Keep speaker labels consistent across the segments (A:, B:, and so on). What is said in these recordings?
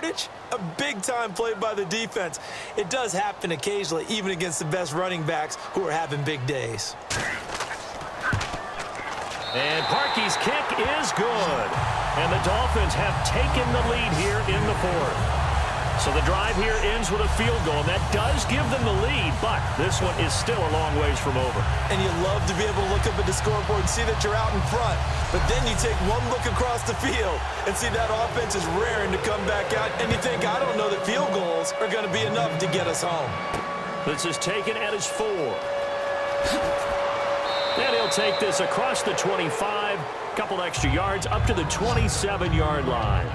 A: yardage? A big-time play by the defense. It does happen occasionally, even against the best running backs who are having big days.
B: And Parkey's kick is good. And the Dolphins have taken the lead here in the fourth. So the drive here ends with a field goal, and that does give them the lead, but this one is still a long ways from over.
A: And you love to be able to look up at the scoreboard and see that you're out in front, but then you take one look across the field and see that offense is raring to come back out, and you think, I don't know that field goals are going to be enough to get us home.
B: This is taken at his 4. And he'll take this across the 25, couple extra yards up to the 27-yard line.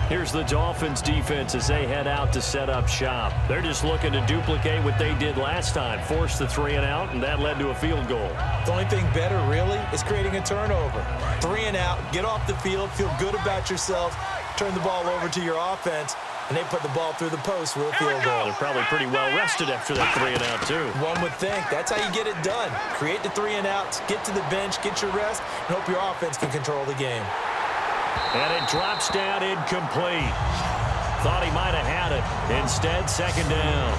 B: Here's the Dolphins defense as they head out to set up shop. They're just looking to duplicate what they did last time, force the 3 and out, and that led to a field goal.
A: The only thing better, really, is creating a turnover. 3 and out, get off the field, feel good about yourself, turn the ball over to your offense, and they put the ball through the post with a field goal.
B: They're probably pretty well rested after that 3 and out, too.
A: One would think. That's how you get it done. Create the 3 and outs, get to the bench, get your rest, and hope your offense can control the game.
B: And it drops down incomplete. Thought he might have had it. Instead, second down.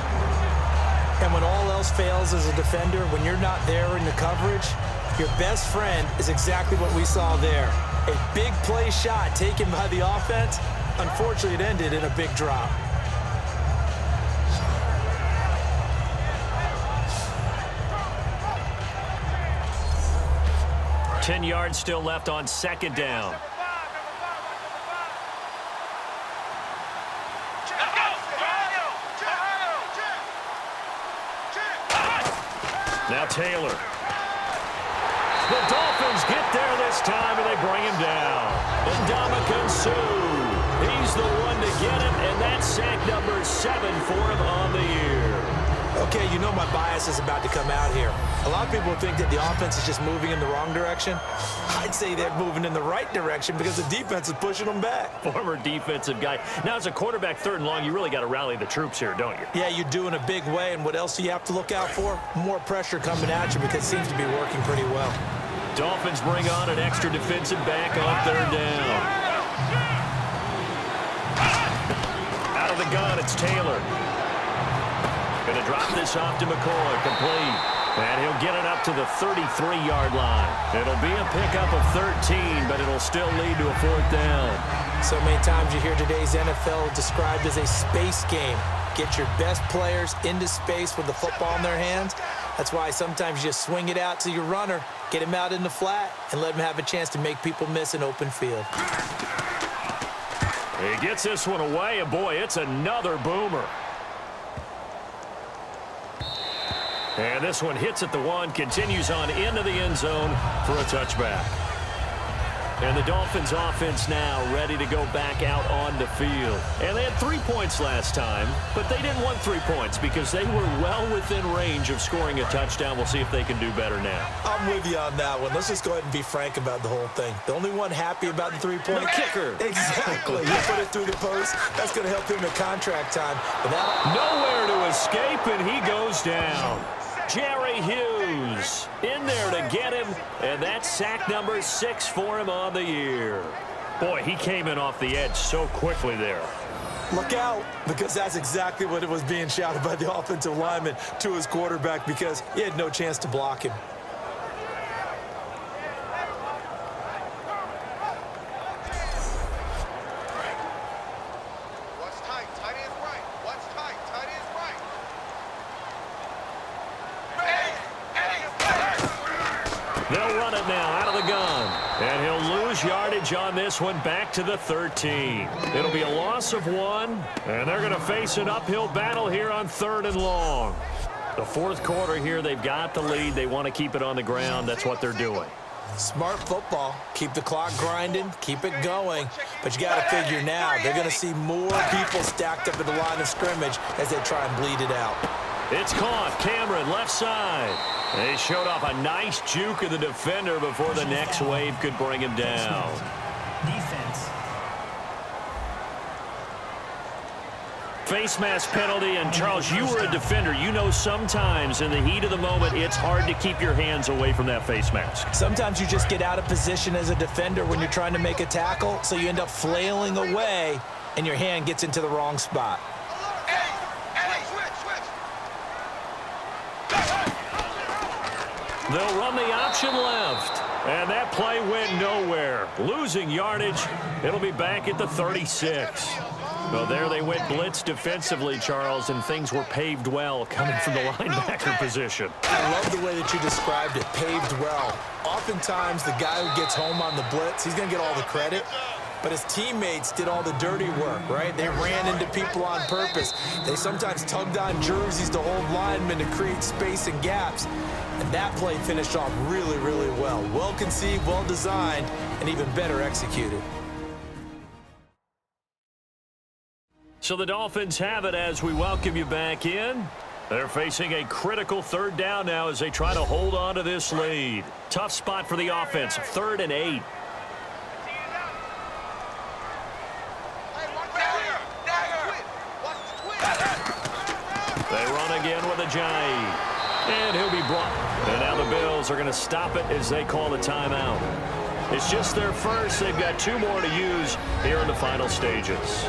A: And when all else fails as a defender, when you're not there in the coverage, your best friend is exactly what we saw there. A big play shot taken by the offense. Unfortunately, it ended in a big drop.
B: Ten yards still left on second down. Now Taylor. The Dolphins get there this time, and they bring him down. Ndamukong Suh. He's the one to get him, and that's sack number 7 for him on the year.
A: Okay, you know my bias is about to come out here. A lot of people think that the offense is just moving in the wrong direction. I'd say they're moving in the right direction because the defense is pushing them back.
B: Former defensive guy. Now, as a quarterback, 3rd and long, you really got to rally the troops here, don't you?
A: Yeah, you do in a big way, and what else do you have to look out for? More pressure coming at you because it seems to be working pretty well.
B: Dolphins bring on an extra defensive back on 3rd down. Out of the gun, it's Taylor. Going to drop this off to McCoy, complete. And he'll get it up to the 33-yard line. It'll be a pickup of 13, but it'll still lead to a 4th down.
A: So many times you hear today's NFL described as a space game. Get your best players into space with the football in their hands. That's why sometimes you just swing it out to your runner, get him out in the flat, and let him have a chance to make people miss an open field.
B: He gets this one away, and boy, it's another boomer. And this one hits at the 1, continues on into the end zone for a touchback. And the Dolphins offense now ready to go back out on the field. And they had 3 points last time, but they didn't want 3 points because they were well within range of scoring a touchdown. We'll see if they can do better now.
A: I'm with you on that one. Let's just go ahead and be frank about the whole thing. The only one happy about the 3-point
B: the kicker.
A: Exactly. You put it through the post. That's going to help him at contract time. But
B: nowhere to escape, and he goes down. Jerry Hughes in there to get him, and that's sack number 6 for him on the year. Boy, he came in off the edge so quickly there.
A: Look out, because that's exactly what it was being shouted by the offensive lineman to his quarterback because he had no chance to block him.
B: They'll run it now out of the gun. And he'll lose yardage on this one back to the 13. It'll be a loss of 1. And they're going to face an uphill battle here on 3rd and long. The 4th quarter here, they've got the lead. They want to keep it on the ground. That's what they're doing.
A: Smart football. Keep the clock grinding. Keep it going. But you got to figure now, they're going to see more people stacked up at the line of scrimmage as they try and bleed it out.
B: It's caught. Cameron, left side. They showed off a nice juke of the defender before the next wave could bring him down.
C: Defense.
B: face mask penalty, and Charles, you were a defender. You know sometimes in the heat of the moment, it's hard to keep your hands away from that face mask.
A: Sometimes you just get out of position as a defender when you're trying to make a tackle, so you end up flailing away, and your hand gets into the wrong spot.
B: They'll run the option left. And that play went nowhere. Losing yardage. It'll be back at the 36. Well, there they went blitz defensively, Charles, and things were paved well coming from the linebacker position.
A: I love the way that you described it, paved well. Oftentimes, the guy who gets home on the blitz, he's going to get all the credit. But his teammates did all the dirty work, right? They ran into people on purpose. They sometimes tugged on jerseys to hold linemen to create space and gaps. And that play finished off really, really well. Well conceived, well designed, and even better executed.
B: So the Dolphins have it as we welcome you back in. They're facing a critical third down now as they try to hold on to this lead. Tough spot for the offense, 3rd and 8. They run again with Ajayi. And he'll be brought. And now the Bills are going to stop it as they call a timeout. It's just their first. They've got 2 more to use here in the final stages.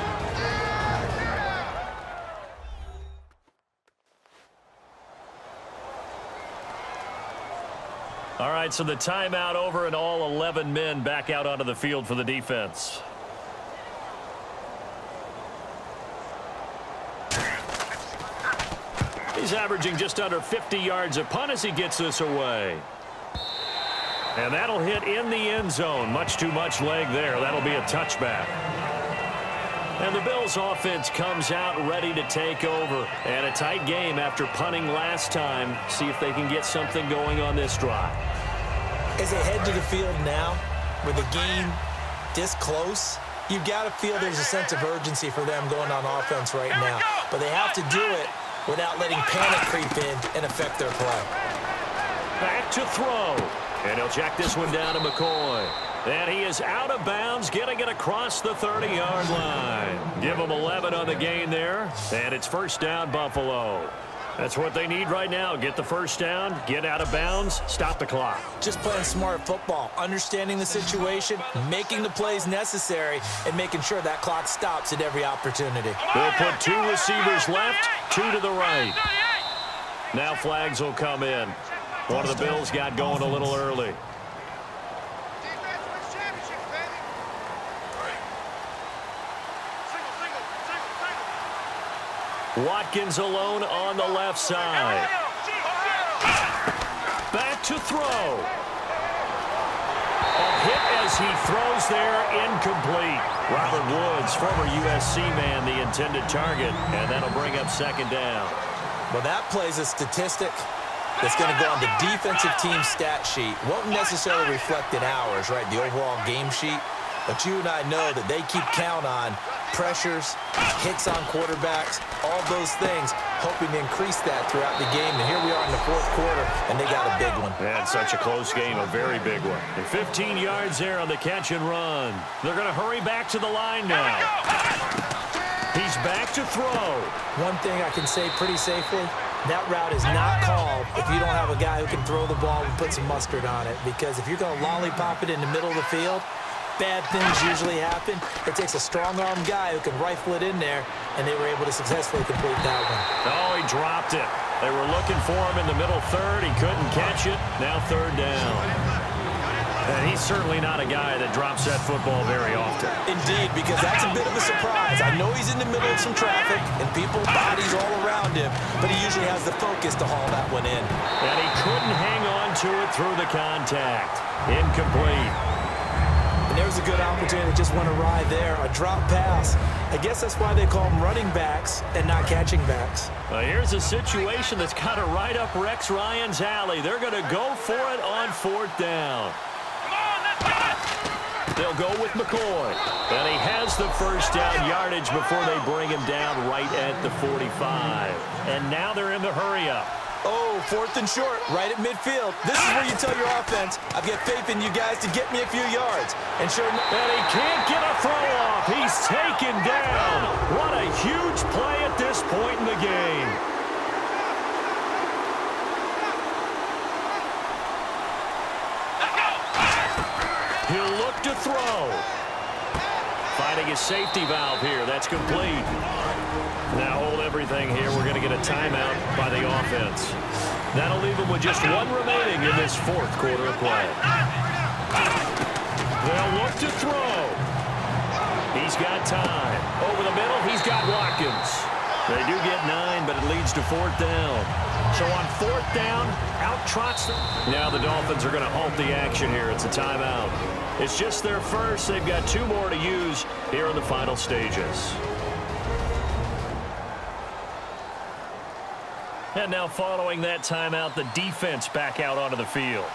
B: All right, so the timeout over and all 11 men back out onto the field for the defense. He's averaging just under 50 yards a punt as he gets this away. And that'll hit in the end zone. Much too much leg there. That'll be a touchback. And the Bills offense comes out ready to take over. And a tight game after punting last time. See if they can get something going on this drive.
A: As they head to the field now, with the game this close, you've got to feel there's a sense of urgency for them going on offense right now. But they have to do it without letting panic creep in and affect their play.
B: Back to throw. And he'll check this one down to McCoy. And he is out of bounds, getting it across the 30-yard line. Give him 11 on the gain there. And it's first down, Buffalo. That's what they need right now. Get the first down, get out of bounds, stop the clock.
A: Just playing smart football, understanding the situation, making the plays necessary, and making sure that clock stops at every opportunity.
B: They'll put 2 receivers left, 2 to the right. Now flags will come in. One of the Bills got going a little early. Watkins alone on the left side. Back to throw. A hit as he throws there, incomplete. Robert Woods, former USC man, the intended target, and that'll bring up second down.
A: Well, that plays a statistic that's going to go on the defensive team stat sheet. Won't necessarily reflect in ours, right, the overall game sheet. But you and I know that they keep count on pressures, hits on quarterbacks, all those things, hoping to increase that throughout the game. And here we are in the 4th quarter, and they got a big one.
B: And such a close game, a very big one. And 15 yards there on the catch and run. They're going to hurry back to the line now. He's back to throw.
A: One thing I can say pretty safely, that route is not called if you don't have a guy who can throw the ball and put some mustard on it. Because if you're going to lollipop it in the middle of the field, bad things usually happen. It takes a strong-armed guy who can rifle it in there, and they were able to successfully complete that one.
B: Oh, he dropped it. They were looking for him in the middle third. He couldn't catch it. Now 3rd down. And he's certainly not a guy that drops that football very often.
A: Indeed, because that's a bit of a surprise. I know he's in the middle of some traffic and people, bodies all around him, but he usually has the focus to haul that one in.
B: And he couldn't hang on to it through the contact. Incomplete.
A: And there's a good opportunity to just went awry there, a drop pass. I guess that's why they call them running backs and not catching backs.
B: Well, here's a situation that's kind of right up Rex Ryan's alley. They're going to go for it on 4th down. They'll go with McCoy. And he has the first down yardage before they bring him down right at the 45. And now they're in the hurry-up.
A: Oh, 4th and short, right at midfield. This is where you tell your offense, I've got faith in you guys to get me a few yards. And sure enough,
B: and he can't get a throw off. He's taken down. What a huge play at this point in the game. He'll look to throw. Finding his safety valve here. That's complete. Now hold everything here. We're going to get a timeout by the offense. That'll leave him with just one remaining in this fourth quarter of play. They'll look to throw. He's got time. Over the middle, he's got Watkins. They do get 9, but it leads to fourth down. So on fourth down, out trots them. Now the Dolphins are going to halt the action here. It's a timeout. It's just their first. They've got 2 more to use here in the final stages. And now following that timeout, the defense back out onto the field.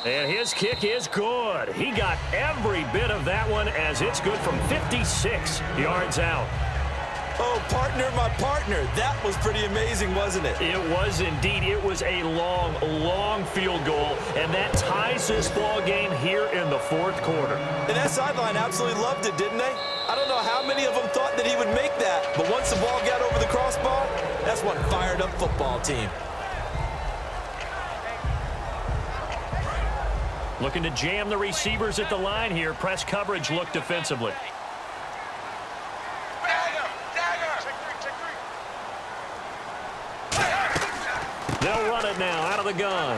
B: And his kick is good. He got every bit of that one as it's good from 56 yards out.
A: Oh, partner, my partner. That was pretty amazing, wasn't it?
B: It was indeed. It was a long, long field goal, and that ties this ball game here in the fourth quarter.
A: And that sideline absolutely loved it, didn't they? I don't know how many of them thought that he would make that, but once the ball got over the crossbar, that's one fired-up football team.
B: Looking to jam the receivers at the line here. Press coverage look defensively. They'll run it now out of the gun.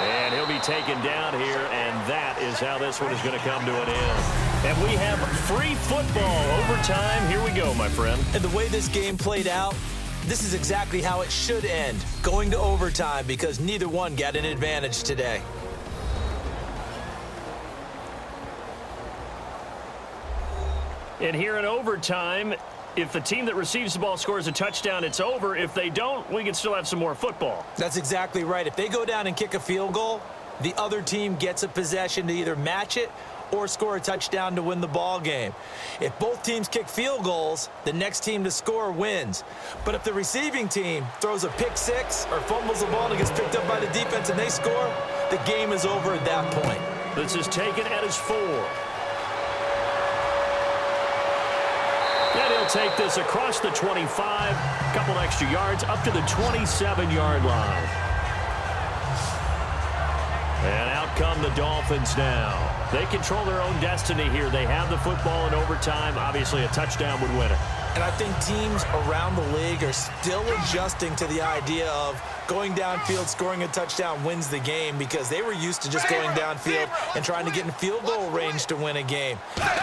B: And he'll be taken down here, and that is how this one is going to come to an end. And we have free football overtime. Here we go, my friend.
A: And the way this game played out, this is exactly how it should end, going to overtime, because neither one got an advantage today.
B: And here in overtime, if the team that receives the ball scores a touchdown, it's over. If they don't, we can still have some more football.
A: That's exactly right. If they go down and kick a field goal, the other team gets a possession to either match it or score a touchdown to win the ball game. If both teams kick field goals, the next team to score wins. But if the receiving team throws a pick six or fumbles the ball and it gets picked up by the defense and they score, the game is over at that point.
B: This is taken at his 4. And he'll take this across the 25, a couple extra yards, up to the 27-yard line. And out come the Dolphins now. They control their own destiny here. They have the football in overtime. Obviously, a touchdown would win it.
A: And I think teams around the league are still adjusting to the idea of going downfield, scoring a touchdown wins the game, because they were used to just going downfield and trying to get in field goal range to win a game.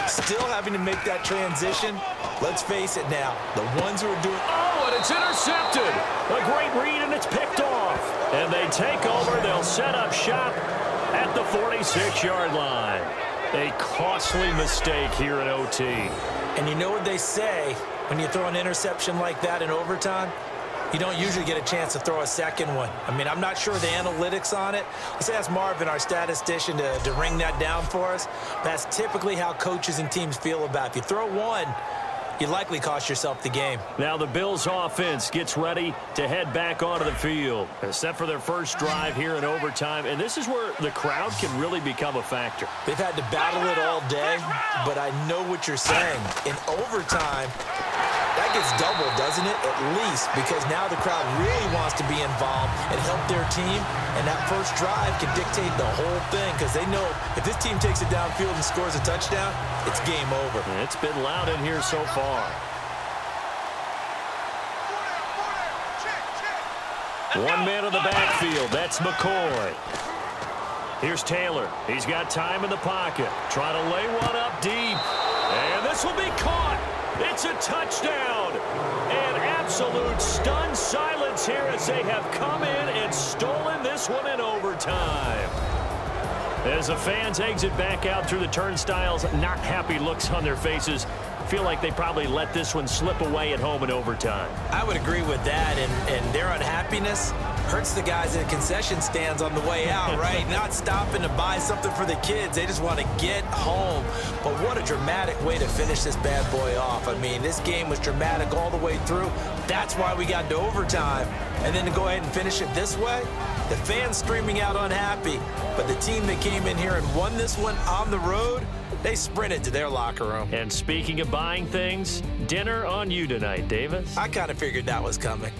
A: Still having to make that transition. Let's face it now, the ones who are doing...
B: Oh, and it's intercepted. A great read, and it's picked off. And they take over. They'll set up shop at the 46-yard line. A costly mistake here in OT.
A: And you know what they say, when you throw an interception like that in overtime, you don't usually get a chance to throw a second one. I mean, I'm not sure the analytics on it. Let's ask Marvin, our statistician, to ring that down for us. That's typically how coaches and teams feel about it. If you throw one, you likely cost yourself the game.
B: Now the Bills offense gets ready to head back onto the field. Set for their first drive here in overtime. And this is where the crowd can really become a factor.
A: They've had to battle it all day, but I know what you're saying. In overtime, that gets doubled, doesn't it? At least, because now the crowd really wants to be involved and help their team, and that first drive can dictate the whole thing, because they know if this team takes it downfield and scores a touchdown, it's game over.
B: It's been loud in here so far. One man in the backfield. That's McCoy. Here's Taylor. He's got time in the pocket. Trying to lay one up deep. And this will be caught. It's a touchdown. And absolute stunned silence here as they have come in and stolen this one in overtime. As the fans exit back out through the turnstiles, not happy looks on their faces. Feel like they probably let this one slip away at home in overtime.
A: I would agree with that, and their unhappiness, Hurts the guys in the concession stands on the way out, right? Not stopping to buy something for the kids. They just want to get home. But what a dramatic way to finish this bad boy off. I mean, this game was dramatic all the way through. That's why we got to overtime. And then to go ahead and finish it this way, the fans streaming out unhappy. But the team that came in here and won this one on the road, they sprinted to their locker room.
B: And speaking of buying things, dinner on you tonight, Davis.
A: I kind of figured that was coming.